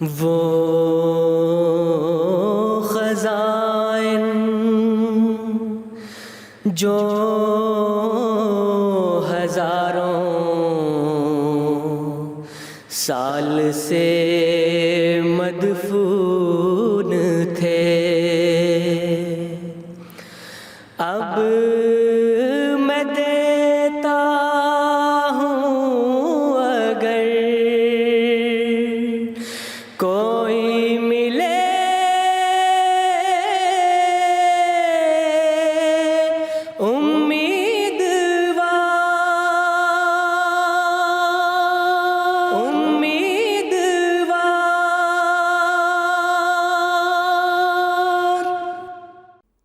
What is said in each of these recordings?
وہ خزائن جو ہزاروں سال سے مدفون تھے، اب میں دیتا ہوں اگر کوئی ملے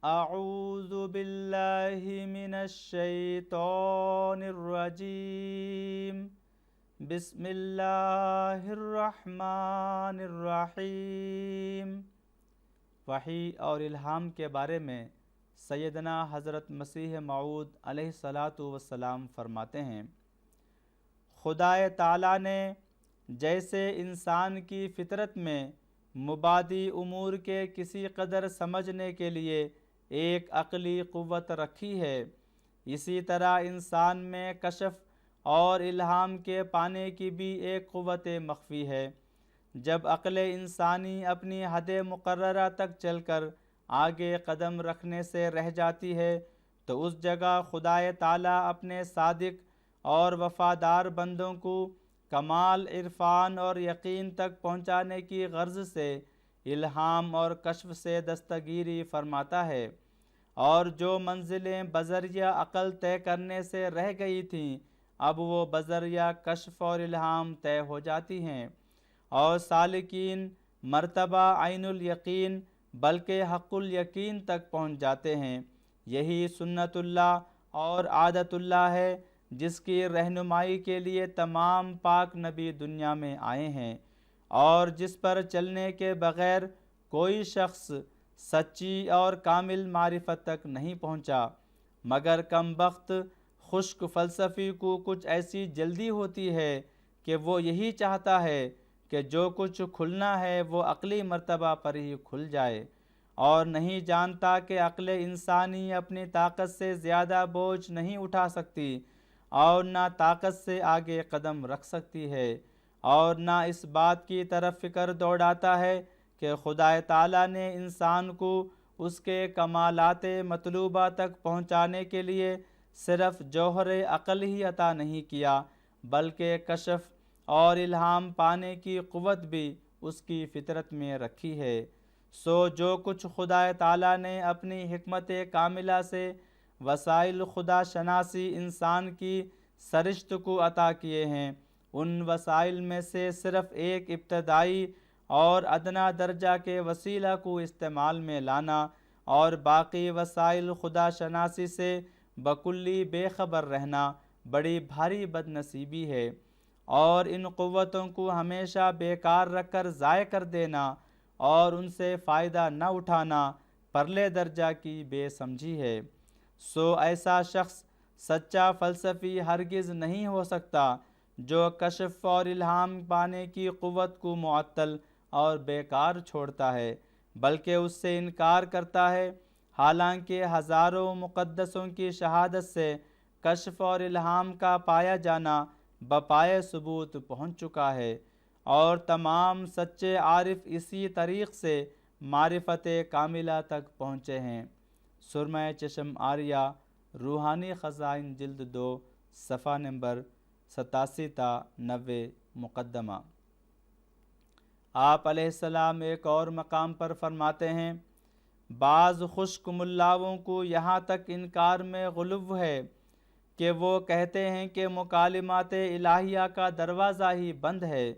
اعوذ باللہ من الشیطان الرجیم، بسم اللہ الرحمن الرحیم۔ وحی اور الہام کے بارے میں سیدنا حضرت مسیح موعود علیہ الصلاۃ والسلام فرماتے ہیں، خدائے تعالیٰ نے جیسے انسان کی فطرت میں مبادی امور کے کسی قدر سمجھنے کے لیے ایک عقلی قوت رکھی ہے، اسی طرح انسان میں کشف اور الہام کے پانے کی بھی ایک قوت مخفی ہے۔ جب عقل انسانی اپنی حد مقررہ تک چل کر آگے قدم رکھنے سے رہ جاتی ہے تو اس جگہ خدائے تعالیٰ اپنے صادق اور وفادار بندوں کو کمال عرفان اور یقین تک پہنچانے کی غرض سے الہام اور کشف سے دستگیری فرماتا ہے، اور جو منزلیں بذریعہ عقل طے کرنے سے رہ گئی تھیں اب وہ بذریعہ کشف اور الہام طے ہو جاتی ہیں، اور سالکین مرتبہ عین الیقین بلکہ حق الیقین تک پہنچ جاتے ہیں۔ یہی سنت اللہ اور عادت اللہ ہے جس کی رہنمائی کے لیے تمام پاک نبی دنیا میں آئے ہیں، اور جس پر چلنے کے بغیر کوئی شخص سچی اور کامل معرفت تک نہیں پہنچا، مگر کم بخت خشک فلسفی کو کچھ ایسی جلدی ہوتی ہے کہ وہ یہی چاہتا ہے کہ جو کچھ کھلنا ہے وہ عقلی مرتبہ پر ہی کھل جائے، اور نہیں جانتا کہ عقل انسانی اپنی طاقت سے زیادہ بوجھ نہیں اٹھا سکتی، اور نہ طاقت سے آگے قدم رکھ سکتی ہے، اور نہ اس بات کی طرف فکر دوڑاتا ہے کہ خدائے تعالیٰ نے انسان کو اس کے کمالات مطلوبہ تک پہنچانے کے لیے صرف جوہر عقل ہی عطا نہیں کیا بلکہ کشف اور الہام پانے کی قوت بھی اس کی فطرت میں رکھی ہے۔ سو جو کچھ خدائے تعالیٰ نے اپنی حکمت کاملہ سے وسائل خدا شناسی انسان کی سرشت کو عطا کیے ہیں، ان وسائل میں سے صرف ایک ابتدائی اور ادنا درجہ کے وسیلہ کو استعمال میں لانا اور باقی وسائل خدا شناسی سے بکلی بے خبر رہنا بڑی بھاری بد نصیبی ہے، اور ان قوتوں کو ہمیشہ بیکار رکھ کر ضائع کر دینا اور ان سے فائدہ نہ اٹھانا پرلے درجہ کی بے سمجھی ہے۔ سو ایسا شخص سچا فلسفی ہرگز نہیں ہو سکتا جو کشف اور الہام پانے کی قوت کو معطل اور بیکار چھوڑتا ہے، بلکہ اس سے انکار کرتا ہے، حالانکہ ہزاروں مقدسوں کی شہادت سے کشف اور الہام کا پایا جانا بپائے ثبوت پہنچ چکا ہے، اور تمام سچے عارف اسی طریق سے معرفت کاملہ تک پہنچے ہیں۔ سرمہ چشم آریہ روحانی خزائن جلد 2 صفحہ نمبر 87 تا 90 مقدمہ۔ آپ علیہ السلام ایک اور مقام پر فرماتے ہیں، بعض خشک ملاؤں کو یہاں تک انکار میں غلو ہے کہ وہ کہتے ہیں کہ مکالمات الہیہ کا دروازہ ہی بند ہے،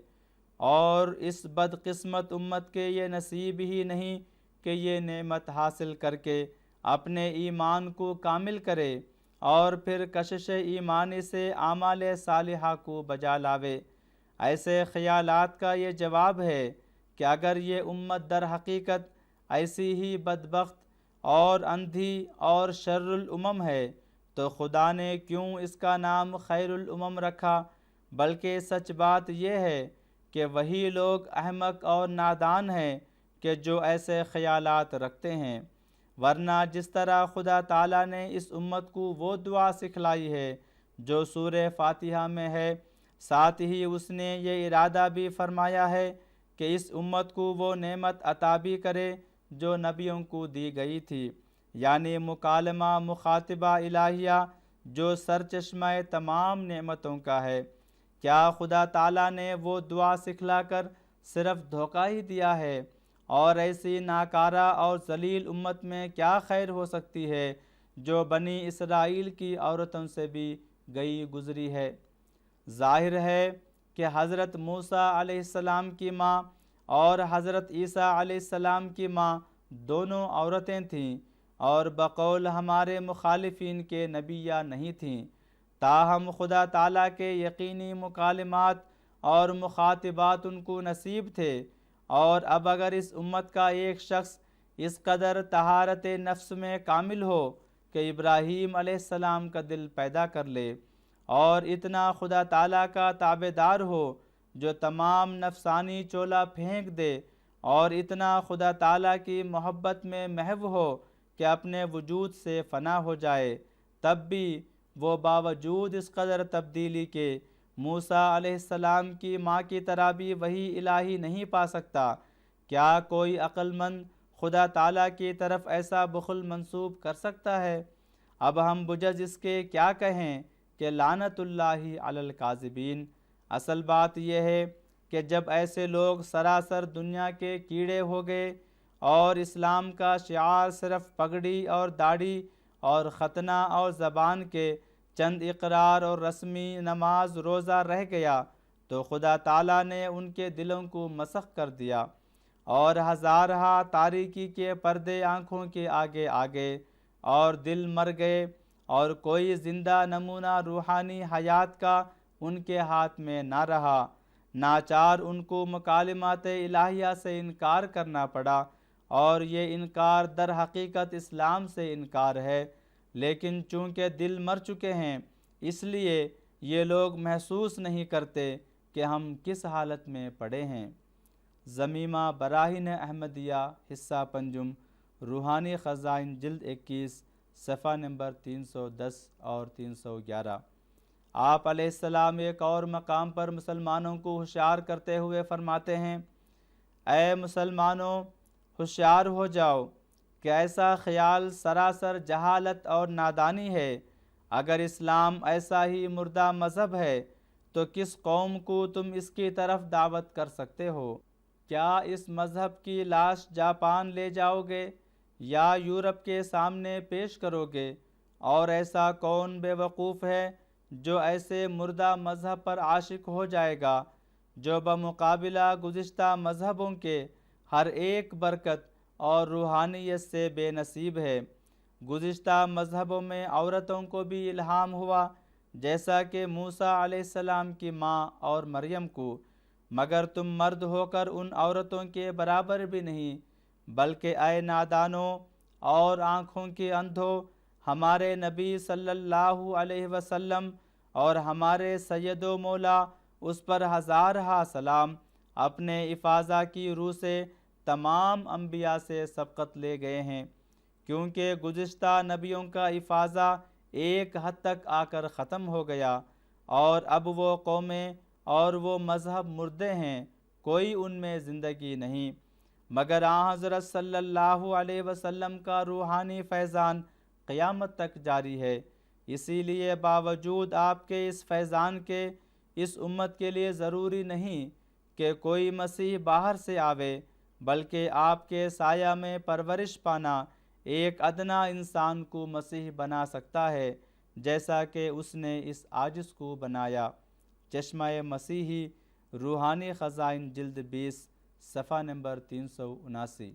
اور اس بدقسمت امت کے یہ نصیب ہی نہیں کہ یہ نعمت حاصل کر کے اپنے ایمان کو کامل کرے اور پھر کشش ایمانی سے اعمال صالحہ کو بجا لاوے۔ ایسے خیالات کا یہ جواب ہے کہ اگر یہ امت در حقیقت ایسی ہی بدبخت اور اندھی اور شر الامم ہے تو خدا نے کیوں اس کا نام خیر الامم رکھا؟ بلکہ سچ بات یہ ہے کہ وہی لوگ احمق اور نادان ہیں کہ جو ایسے خیالات رکھتے ہیں، ورنہ جس طرح خدا تعالیٰ نے اس امت کو وہ دعا سکھلائی ہے جو سورہ فاتحہ میں ہے، ساتھ ہی اس نے یہ ارادہ بھی فرمایا ہے کہ اس امت کو وہ نعمت عطا بھی کرے جو نبیوں کو دی گئی تھی، یعنی مکالمہ مخاطبہ الہیہ جو سرچشمہ تمام نعمتوں کا ہے۔ کیا خدا تعالیٰ نے وہ دعا سکھلا کر صرف دھوکہ ہی دیا ہے؟ اور ایسی ناکارہ اور ذلیل امت میں کیا خیر ہو سکتی ہے جو بنی اسرائیل کی عورتوں سے بھی گئی گزری ہے؟ ظاہر ہے کہ حضرت موسیٰ علیہ السلام کی ماں اور حضرت عیسیٰ علیہ السلام کی ماں دونوں عورتیں تھیں، اور بقول ہمارے مخالفین کے نبیہ نہیں تھیں، تاہم خدا تعالیٰ کے یقینی مکالمات اور مخاطبات ان کو نصیب تھے۔ اور اب اگر اس امت کا ایک شخص اس قدر طہارت نفس میں کامل ہو کہ ابراہیم علیہ السلام کا دل پیدا کر لے، اور اتنا خدا تعالیٰ کا تابعدار ہو جو تمام نفسانی چولہ پھینک دے، اور اتنا خدا تعالیٰ کی محبت میں محو ہو کہ اپنے وجود سے فنا ہو جائے، تب بھی وہ باوجود اس قدر تبدیلی کے موسیٰ علیہ السلام کی ماں کی طرح بھی وحی الہی نہیں پا سکتا، کیا کوئی عقل مند خدا تعالیٰ کی طرف ایسا بخل منسوب کر سکتا ہے؟ اب ہم بجز اس کے کیا کہیں کہ لعنت اللہ علی الکاذبین۔ اصل بات یہ ہے کہ جب ایسے لوگ سراسر دنیا کے کیڑے ہو گئے اور اسلام کا شعار صرف پگڑی اور داڑھی اور ختنہ اور زبان کے چند اقرار اور رسمی نماز روزہ رہ گیا، تو خدا تعالیٰ نے ان کے دلوں کو مسخ کر دیا، اور ہزارہا تاریکی کے پردے آنکھوں کے آگے آگے، اور دل مر گئے، اور کوئی زندہ نمونہ روحانی حیات کا ان کے ہاتھ میں نہ رہا۔ ناچار ان کو مکالمات الہیہ سے انکار کرنا پڑا، اور یہ انکار در حقیقت اسلام سے انکار ہے، لیکن چونکہ دل مر چکے ہیں اس لیے یہ لوگ محسوس نہیں کرتے کہ ہم کس حالت میں پڑے ہیں۔ ضمیمہ براہین احمدیہ حصہ پنجم، روحانی خزائن جلد 21، صفحہ نمبر 310 اور 311۔ آپ علیہ السلام ایک اور مقام پر مسلمانوں کو ہوشیار کرتے ہوئے فرماتے ہیں، اے مسلمانوں، ہوشیار ہو جاؤ کہ ایسا خیال سراسر جہالت اور نادانی ہے۔ اگر اسلام ایسا ہی مردہ مذہب ہے تو کس قوم کو تم اس کی طرف دعوت کر سکتے ہو؟ کیا اس مذہب کی لاش جاپان لے جاؤ گے یا یورپ کے سامنے پیش کرو گے؟ اور ایسا کون بے وقوف ہے جو ایسے مردہ مذہب پر عاشق ہو جائے گا جو بمقابلہ گزشتہ مذہبوں کے ہر ایک برکت اور روحانیت سے بے نصیب ہے؟ گزشتہ مذہبوں میں عورتوں کو بھی الہام ہوا، جیسا کہ موسیٰ علیہ السلام کی ماں اور مریم کو، مگر تم مرد ہو کر ان عورتوں کے برابر بھی نہیں، بلکہ اے نادانوں اور آنکھوں کے اندھوں، ہمارے نبی صلی اللہ علیہ وسلم اور ہمارے سید و مولا اس پر ہزارہا سلام اپنے افاضہ کی روح سے تمام انبیاء سے سبقت لے گئے ہیں، کیونکہ گزشتہ نبیوں کا افاضہ ایک حد تک آ کر ختم ہو گیا، اور اب وہ قومیں اور وہ مذہب مردے ہیں، کوئی ان میں زندگی نہیں، مگر آن حضرت صلی اللہ علیہ وسلم کا روحانی فیضان قیامت تک جاری ہے۔ اسی لیے باوجود آپ کے اس فیضان کے اس امت کے لیے ضروری نہیں کہ کوئی مسیح باہر سے آوے، بلکہ آپ کے سایہ میں پرورش پانا ایک ادنا انسان کو مسیح بنا سکتا ہے، جیسا کہ اس نے اس عاجز کو بنایا۔ چشمہ مسیحی، روحانی خزائن جلد 20، صفحہ نمبر 379۔